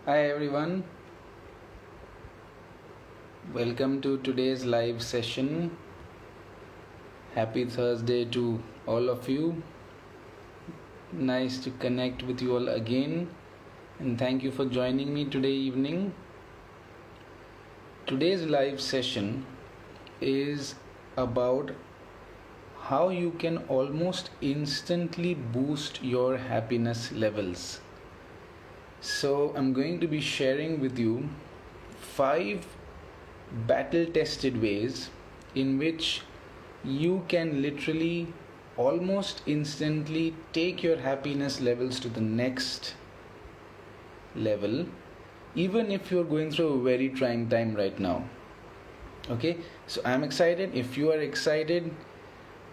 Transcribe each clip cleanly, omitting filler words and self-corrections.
Hi everyone, welcome to today's live session. Happy Thursday to all of you. Nice to connect with you all again, and thank you for joining me today evening. Today's live session is about how you can almost instantly boost your happiness levels. So, I'm going to be sharing with you 5 battle tested ways in which you can literally almost instantly take your happiness levels to the next level, even if you're going through a very trying time right now. Okay, so I'm excited. If you are excited,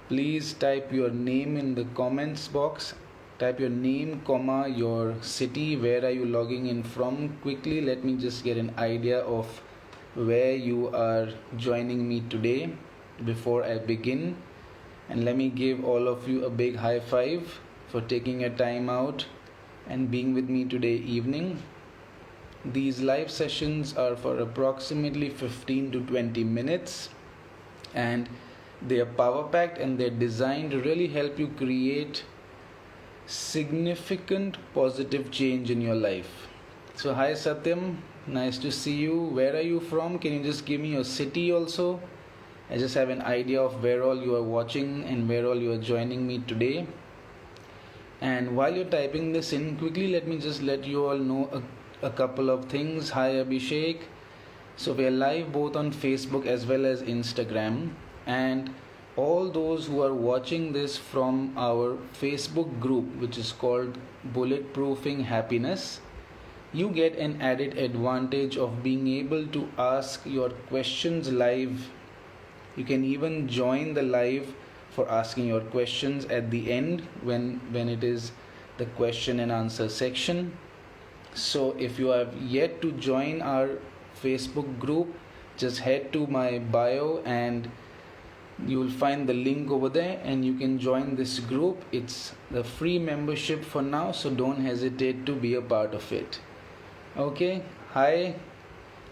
please type your name in the comments box. Type your name, comma, your city, where are you logging in from. Quickly, let me just get an idea of where you are joining me today before I begin. And let me give all of you a big high five for taking your time out and being with me today evening. These live sessions are for approximately 15 to 20 minutes, and they are power packed and they're designed to really help you create significant positive change in your life. So hi Satyam, nice to see you. Where are you from? Can you just give me your city also? I just have an idea of where all you are watching and where all you are joining me today. And while you're typing this in, quickly let me just let you all know a couple of things. Hi Abhishek. So we are live both on Facebook as well as Instagram, and all those who are watching this from our Facebook group, which is called Bulletproofing Happiness, you get an added advantage of being able to ask your questions live. You can even join the live for asking your questions at the end when it is the question and answer section. So if you have yet to join our Facebook group, just head to my bio and you will find the link over there and you can join this group. It's the free membership for now, so don't hesitate to be a part of it. Okay, hi,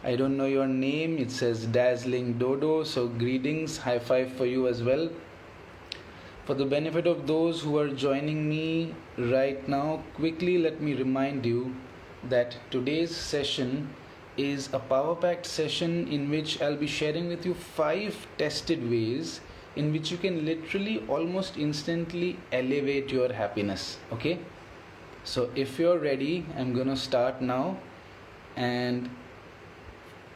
I don't know your name. It says Dazzling Dodo, so greetings, high five for you as well. For the benefit of those who are joining me right now, quickly let me remind you that today's session is a power packed session in which I'll be sharing with you 5 tested ways in which you can literally almost instantly elevate your happiness. Okay, so if you're ready, I'm gonna start now. And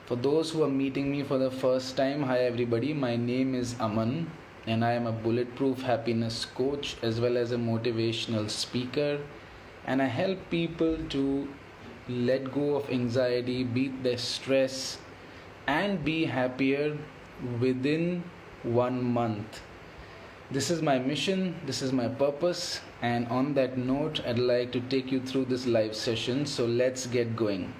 for those who are meeting me for the first time, hi everybody, my name is Aman and I am a bulletproof happiness coach as well as a motivational speaker, and I help people to let go of anxiety, beat their stress, and be happier within 1 month. This is my mission, this is my purpose, and on that note, I'd like to take you through this live session. So let's get going.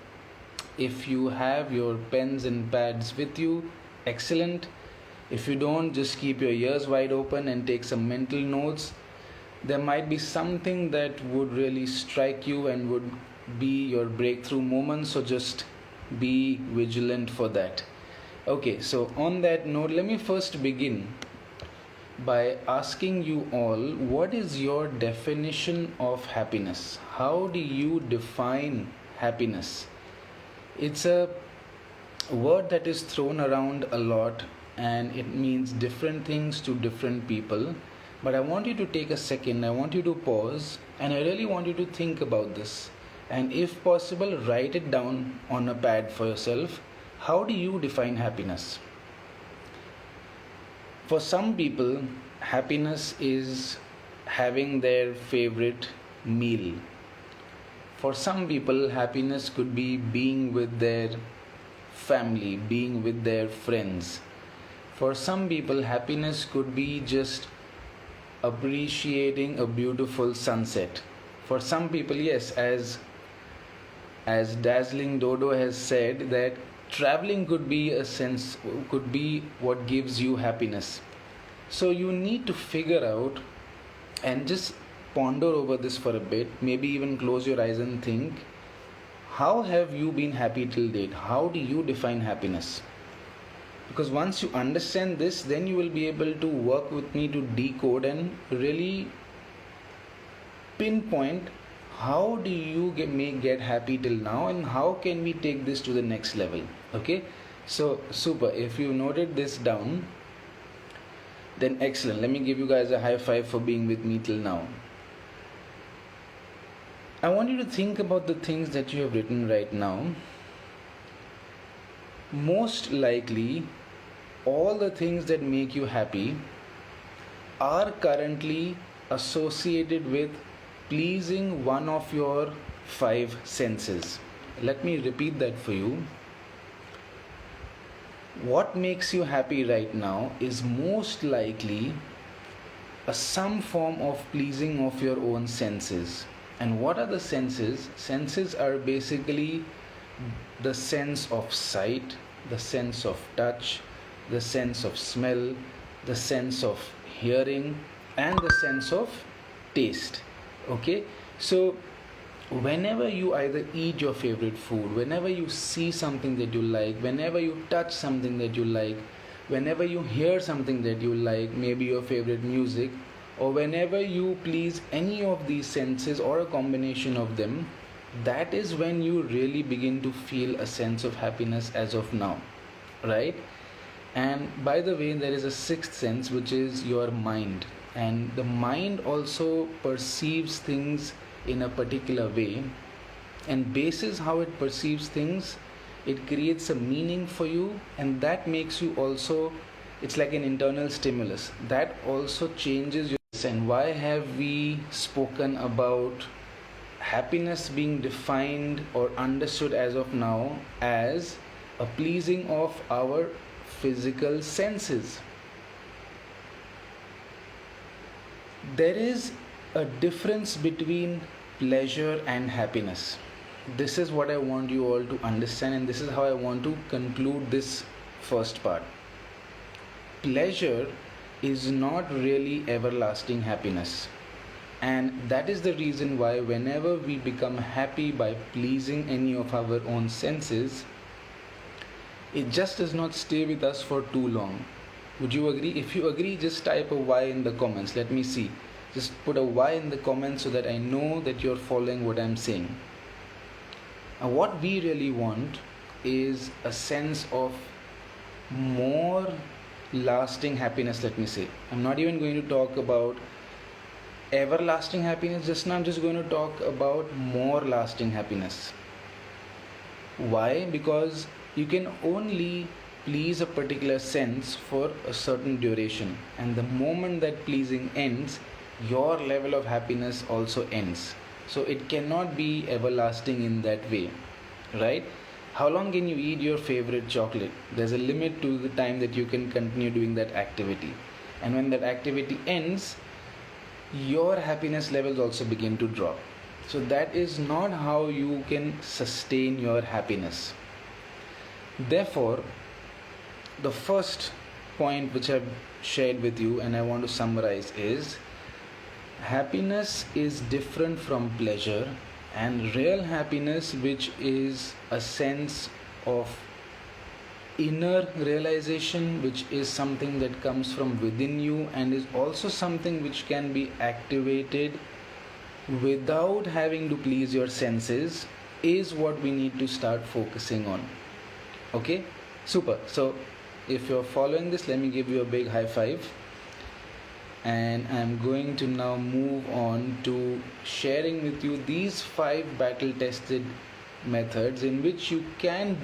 If you have your pens and pads with you, excellent. If you don't, just keep your ears wide open and take some mental notes. There might be something that would really strike you and would be your breakthrough moment, so just be vigilant for that. Okay, so on that note, let me first begin by asking you all, what is your definition of happiness? How do you define happiness? It's a word that is thrown around a lot and it means different things to different people. But I want you to take a second, I want you to pause, and I really want you to think about this. And if possible, write it down on a pad for yourself. How do you define happiness? For some people, happiness is having their favorite meal. For some people, happiness could be being with their family, being with their friends. For some people, happiness could be just appreciating a beautiful sunset. For some people, yes, as Dazzling Dodo has said, that traveling could be what gives you happiness. So you need to figure out and just ponder over this for a bit, maybe even close your eyes and think, how have you been happy till date? How do you define happiness? Because once you understand this, then you will be able to work with me to decode and really pinpoint how do you get happy till now, and how can we take this to the next level. Okay, so super. If you noted this down, then excellent. Let me give you guys a high five for being with me till now. I want you to think about the things that you have written right now. Most likely, all the things that make you happy are currently associated with pleasing one of your 5 senses. Let me repeat that for you. What makes you happy right now is most likely some form of pleasing of your own senses. And what are the senses? Senses are basically the sense of sight, the sense of touch, the sense of smell, the sense of hearing, and the sense of taste. Okay, so whenever you either eat your favorite food, whenever you see something that you like, whenever you touch something that you like, whenever you hear something that you like, maybe your favorite music, or whenever you please any of these senses or a combination of them, that is when you really begin to feel a sense of happiness as of now, right? And by the way, there is a 6th sense, which is your mind, and the mind also perceives things in a particular way, and basis how it perceives things, it creates a meaning for you, and that makes you also, it's like an internal stimulus that also changes your. And why have we spoken about happiness being defined or understood as of now as a pleasing of our physical senses? There is a difference between pleasure and happiness. This is what I want you all to understand, and this is how I want to conclude this first part. Pleasure is not really everlasting happiness, and that is the reason why whenever we become happy by pleasing any of our own senses, it just does not stay with us for too long. Would you agree? If you agree, just type a Y in the comments. Let me see. Just put a Y in the comments so that I know that you're following what I'm saying. And what we really want is a sense of more lasting happiness, let me say. I'm not even going to talk about everlasting happiness just now. I'm just going to talk about more lasting happiness. Why? Because you can only please a particular sense for a certain duration, and the moment that pleasing ends, your level of happiness also ends. So it cannot be everlasting in that way, right? How long can you eat your favorite chocolate? There's a limit to the time that you can continue doing that activity. And when that activity ends, your happiness levels also begin to drop. So that is not how you can sustain your happiness. Therefore, the first point which I've shared with you and I want to summarize is happiness is different from pleasure, and real happiness, which is a sense of inner realization, which is something that comes from within you and is also something which can be activated without having to please your senses, is what we need to start focusing on. Okay, super. So if you're following this, let me give you a big high five. And I'm going to now move on to sharing with you these 5 battle tested methods in which you can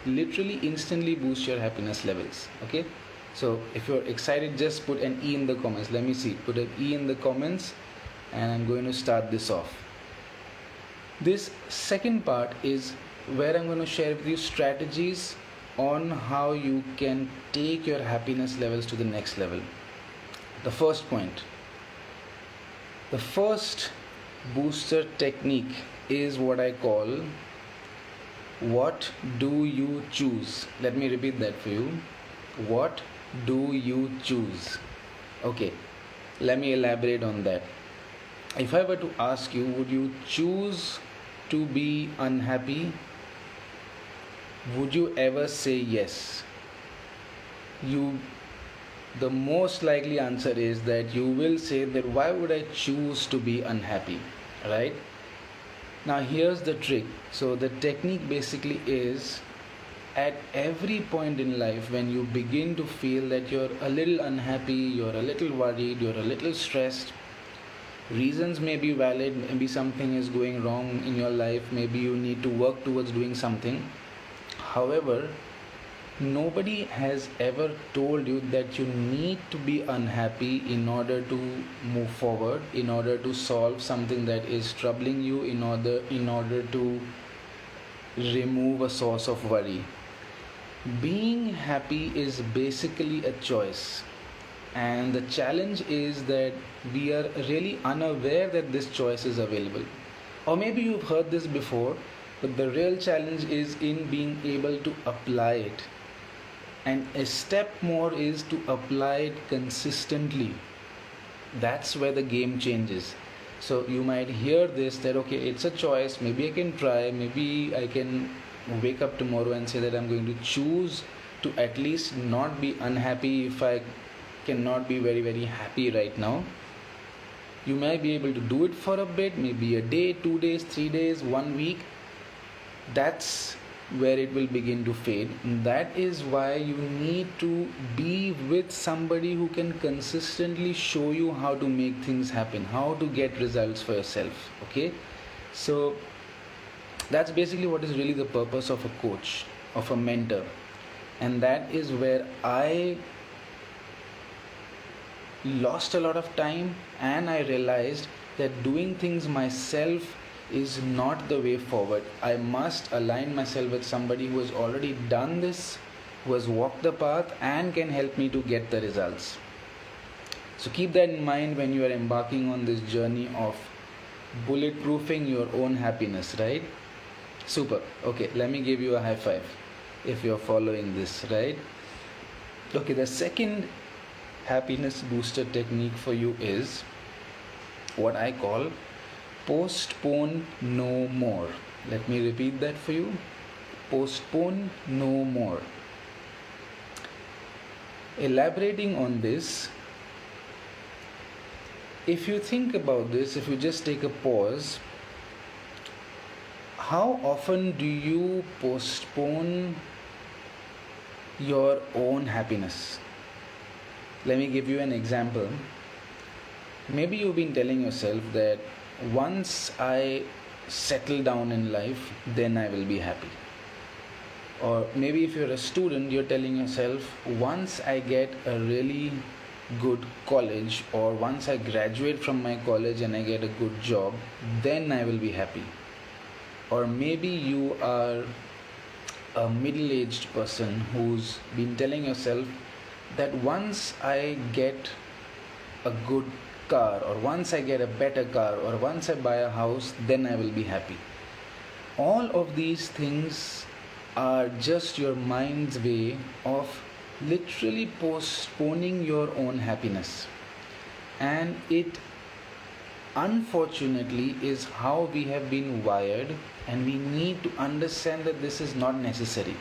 literally instantly boost your happiness levels. Okay, so if you're excited, just put an E in the comments. Let me see, put an E in the comments, and I'm going to start this off. This second part is where I'm going to share with you strategies on how you can take your happiness levels to the next level. The first point, the first booster technique is what I call what do you choose. Let me repeat that for you. What do you choose? Okay, let me elaborate on that. If I were to ask you, would you choose to be unhappy, would you ever say yes? You The most likely answer is that you will say that why would I choose to be unhappy, right? Now here's the trick. So the technique basically is, at every point in life when you begin to feel that you're a little unhappy, you're a little worried, you're a little stressed, reasons may be valid, maybe something is going wrong in your life, maybe you need to work towards doing something. However, nobody has ever told you that you need to be unhappy in order to move forward, in order to solve something that is troubling you, in order to remove a source of worry. Being happy is basically a choice, and the challenge is that we are really unaware that this choice is available. Or maybe you've heard this before, but the real challenge is in being able to apply it. And a step more is to apply it consistently. That's where the game changes. So you might hear this that okay, it's a choice, maybe I can try, maybe I can wake up tomorrow and say that I'm going to choose to at least not be unhappy if I cannot be very, very happy right now. You may be able to do it for a bit, maybe a day, 2 days, 3 days, 1 week. That's where it will begin to fade. That is why you need to be with somebody who can consistently show you how to make things happen, how to get results for yourself. Okay, so that's basically what is really the purpose of a coach, of a mentor. And that is where I lost a lot of time, and I realized that doing things myself is not the way forward. I must align myself with somebody who has already done this, who has walked the path and can help me to get the results. So keep that in mind when you are embarking on this journey of bulletproofing your own happiness, right? Super. Okay, let me give you a high five if you're following this, right? Okay, the second happiness booster technique for you is what I call postpone no more. Let me repeat that for you. Postpone no more. Elaborating on this, if you think about this, if you just take a pause, how often do you postpone your own happiness? Let me give you an example. Maybe you've been telling yourself that once I settle down in life, then I will be happy. Or maybe if you're a student, you're telling yourself, once I get a really good college, or once I graduate from my college and I get a good job, then I will be happy. Or maybe you are a middle-aged person who's been telling yourself that once I get a good car, or once I get a better car, or once I buy a house, then I will be happy. All of these things are just your mind's way of literally postponing your own happiness. And it unfortunately is how we have been wired, and we need to understand that this is not necessary.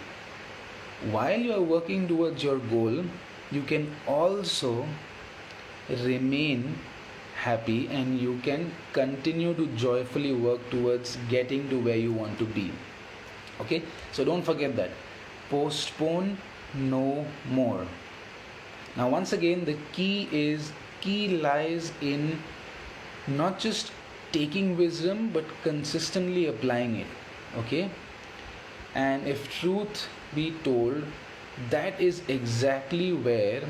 While you are working towards your goal, you can also remain happy, and you can continue to joyfully work towards getting to where you want to be. Okay, so don't forget that. Postpone no more. Now once again, the key lies in not just taking wisdom but consistently applying it. Okay, and if truth be told, that is exactly where,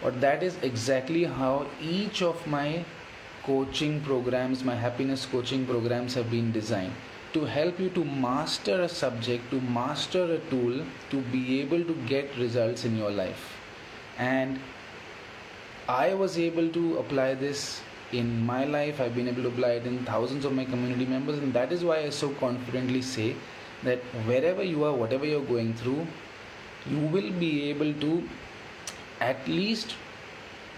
or that is exactly how each of my coaching programs, my happiness coaching programs have been designed, to help you to master a subject, to master a tool, to be able to get results in your life. And I was able to apply this in my life. I've been able to apply it in thousands of my community members, and that is why I so confidently say that wherever you are, whatever you're going through, you will be able to at least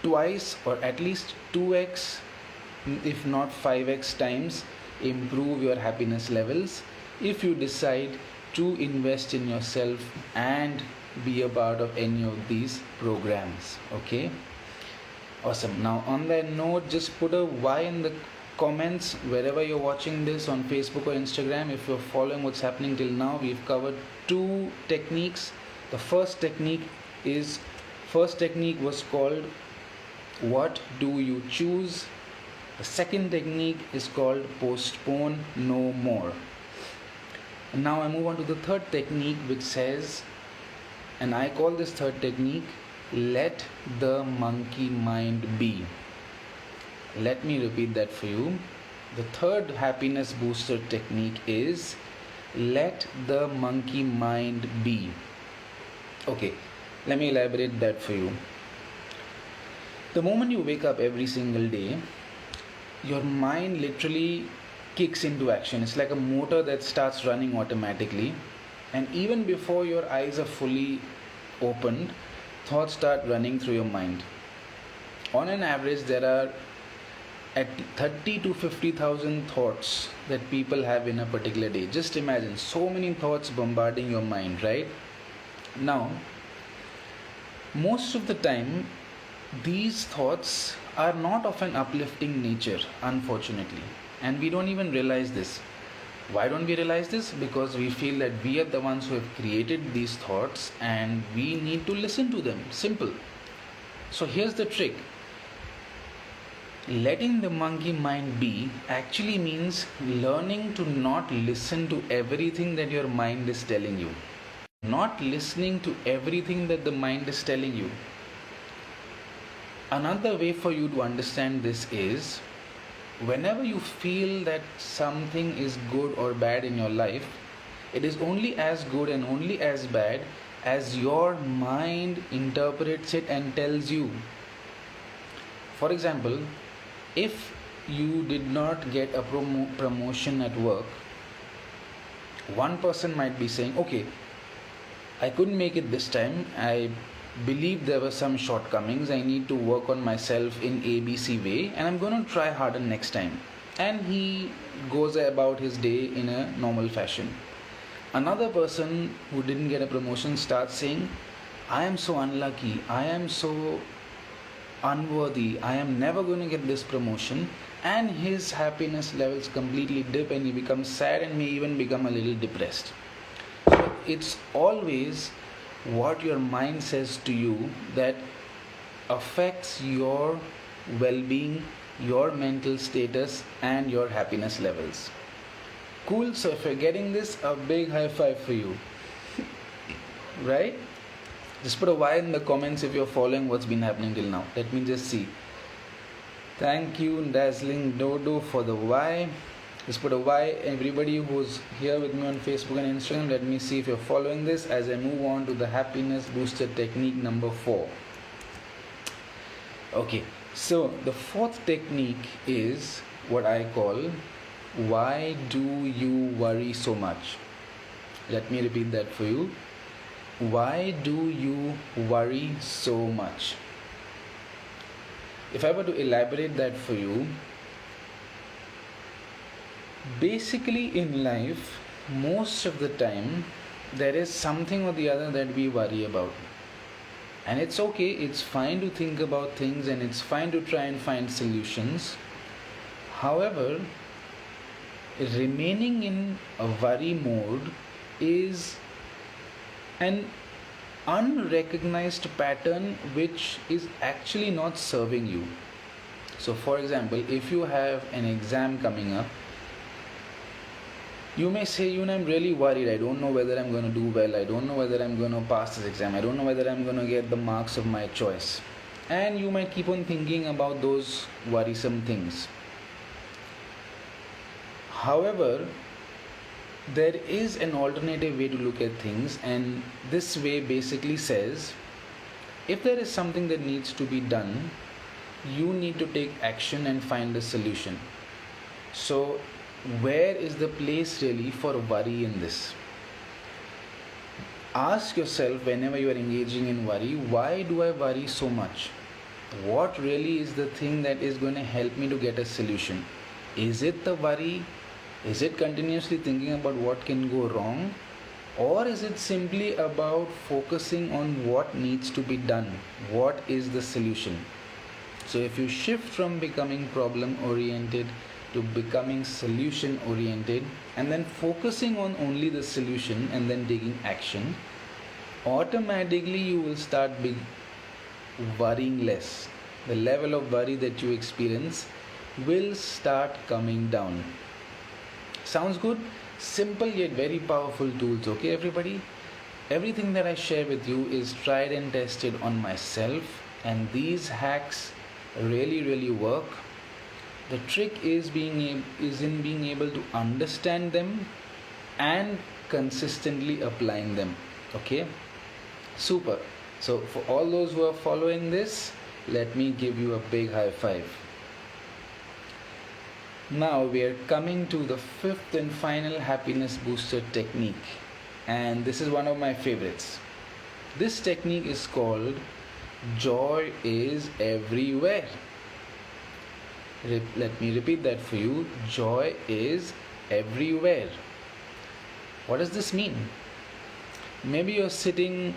twice or at least 2x, if not 5x times, improve your happiness levels if you decide to invest in yourself and be a part of any of these programs. Okay, awesome. Now on that note, just put a Y in the comments wherever you're watching this, on Facebook or Instagram. If you're following what's happening till now, we've covered 2 techniques. The first technique was called what do you choose. The second technique is called postpone no more. And now I move on to the third technique, which says, and I call this third technique, let the monkey mind be. Let me repeat that for you. The third happiness booster technique is let the monkey mind be. Okay, let me elaborate that for you. The moment you wake up every single day, your mind literally kicks into action. It's like a motor that starts running automatically, and even before your eyes are fully opened, thoughts start running through your mind. On an average, there are at 30 to 50,000 thoughts that people have in a particular day. Just imagine so many thoughts bombarding your mind, right? Now, most of the time, these thoughts are not of an uplifting nature, unfortunately, and we don't even realize this. Why don't we realize this? Because we feel that we are the ones who have created these thoughts and we need to listen to them. Simple. So here's the trick. Letting the monkey mind be actually means learning to not listen to everything that your mind is telling you. Not listening to everything that the mind is telling you. Another way for you to understand this is, whenever you feel that something is good or bad in your life, it is only as good and only as bad as your mind interprets it and tells you. For example, if you did not get a promotion at work, one person might be saying, okay, I couldn't make it this time. I believe there were some shortcomings. I need to work on myself in ABC way, and I'm going to try harder next time. And he goes about his day in a normal fashion. Another person who didn't get a promotion starts saying, I am so unlucky, I am so unworthy, I am never going to get this promotion, and his happiness levels completely dip and he becomes sad and may even become a little depressed. So it's always what your mind says to you that affects your well-being, your mental status, and your happiness levels. Cool. So if you're getting this, a big high five for you. Right? Just put a Y in the comments if you're following what's been happening till now. Let me just see. Thank you, Dazzling Dodo, for the Y. Just put a Y. Everybody who's here with me on Facebook and Instagram, let me see if you're following this as I move on to the happiness booster technique number 4. Okay, so the fourth technique is what I call, why do you worry so much? Let me repeat that for you. Why do you worry so much? If I were to elaborate that for you, basically in life, most of the time, there is something or the other that we worry about. And it's okay, it's fine to think about things and it's fine to try and find solutions. However, remaining in a worry mode is an unrecognized pattern which is actually not serving you. So for example, if you have an exam coming up, you may say, I'm really worried. I don't know whether I'm going to do well. I don't know whether I'm going to pass this exam. I don't know whether I'm going to get the marks of my choice. And you might keep on thinking about those worrisome things. However, there is an alternative way to look at things, and this way basically says, if there is something that needs to be done, you need to take action and find a solution. So where is the place really for worry in this? Ask yourself whenever you are engaging in worry, why do I worry so much? What really is the thing that is going to help me to get a solution? Is it the worry Is it continuously thinking about what can go wrong? Or is it simply about focusing on what needs to be done? What is the solution? So if you shift from becoming problem oriented to becoming solution oriented and then focusing on only the solution and then taking action, automatically you will start worrying less. The level of worry that you experience will start coming down. Sounds good? Simple yet very powerful tools, okay everybody? Everything that I share with you is tried and tested on myself, and these hacks really work. The trick is in being able to understand them and consistently applying them. Okay, super. So for all those who are following this, let me give you a big high five. Now we are coming to the fifth and final happiness booster technique, and this is one of my favorites. This technique is called joy is everywhere. Let me repeat that for you. Joy is everywhere. What does this mean? Maybe you're sitting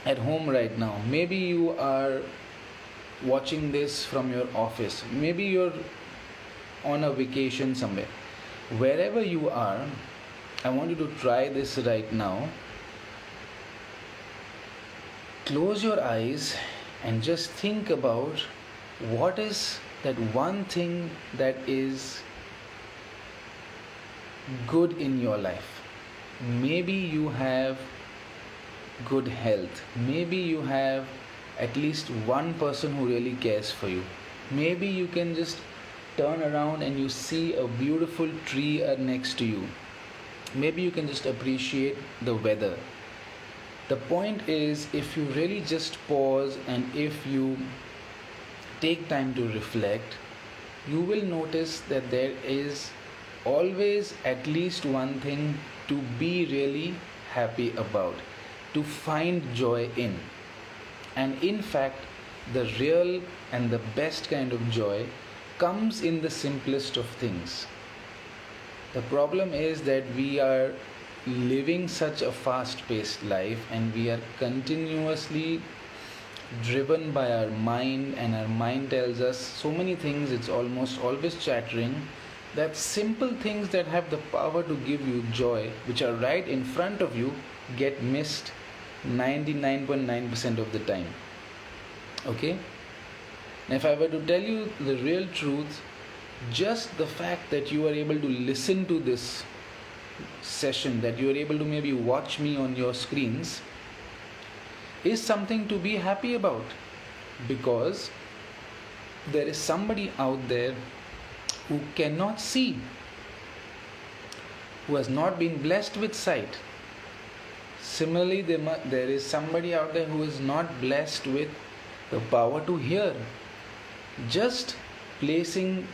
at home right now. Maybe you are watching this from your office. Maybe you're on a vacation somewhere. Wherever you are, I want you to try this right now. Close your eyes and just think about what is that one thing that is good in your life. Maybe you have good health. Maybe you have at least one person who really cares for you. Maybe you can just turn around and you see a beautiful tree next to you. Maybe you can just appreciate the weather. The point is, if you really just pause and if you take time to reflect, you will notice that there is always at least one thing to be really happy about, to find joy in. And in fact, the real and the best kind of joy comes in the simplest of things. The problem is that we are living such a fast-paced life and we are continuously driven by our mind, and our mind tells us so many things. It's almost always chattering, that simple things that have the power to give you joy, which are right in front of you, get missed 99.9% of the time. Okay? Now if I were to tell you the real truth, just the fact that you are able to listen to this session, that you are able to maybe watch me on your screens, is something to be happy about, because there is somebody out there who cannot see, who has not been blessed with sight. Similarly, there is somebody out there who is not blessed with the power to hear. Just placing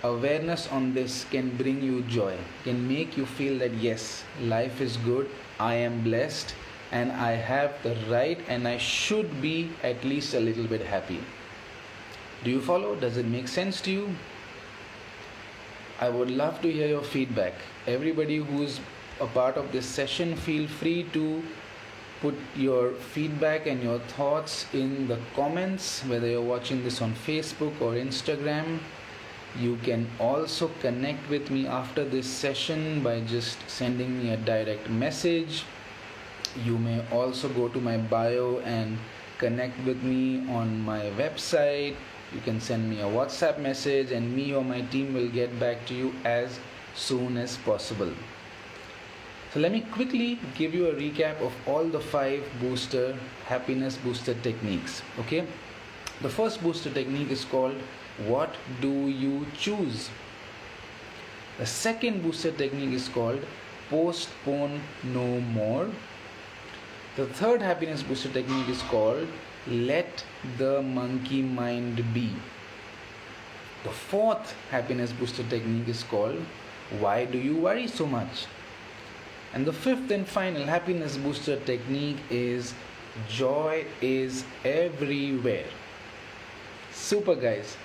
awareness on this can bring you joy, can make you feel that yes, life is good, I am blessed, and I have the right and I should be at least a little bit happy. Do you follow? Does it make sense to you? I would love to hear your feedback. Everybody who's a part of this session, feel free to put your feedback and your thoughts in the comments, whether you're watching this on Facebook or Instagram. You can also connect with me after this session by just sending me a direct message. You may also go to my bio and connect with me on my website. You can send me a WhatsApp message and me or my team will get back to you as soon as possible. So let me quickly give you a recap of all the 5 happiness booster techniques. Okay, the first booster technique is called what do you choose? The second booster technique is called postpone no more. The third happiness booster technique is called let the monkey mind be. The fourth happiness booster technique is called why do you worry so much? And the fifth and final happiness booster technique is joy is everywhere. Super guys.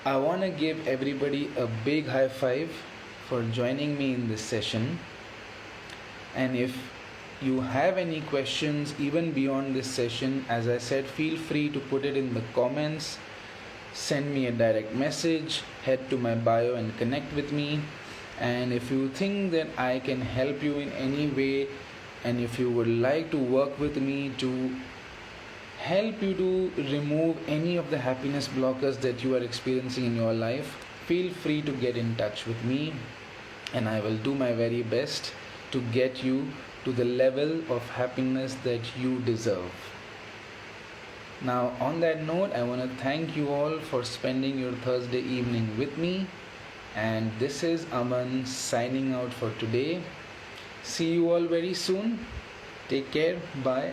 I want to give everybody a big high five for joining me in this session. And if you have any questions even beyond this session, as I said, feel free to put it in the comments. Send me a direct message, head to my bio and connect with me. And if you think that I can help you in any way, and if you would like to work with me to help you to remove any of the happiness blockers that you are experiencing in your life, feel free to get in touch with me, and I will do my very best to get you to the level of happiness that you deserve. Now, on that note, I want to thank you all for spending your Thursday evening with me, and this is Aman signing out for today. See you all very soon. Take care. Bye.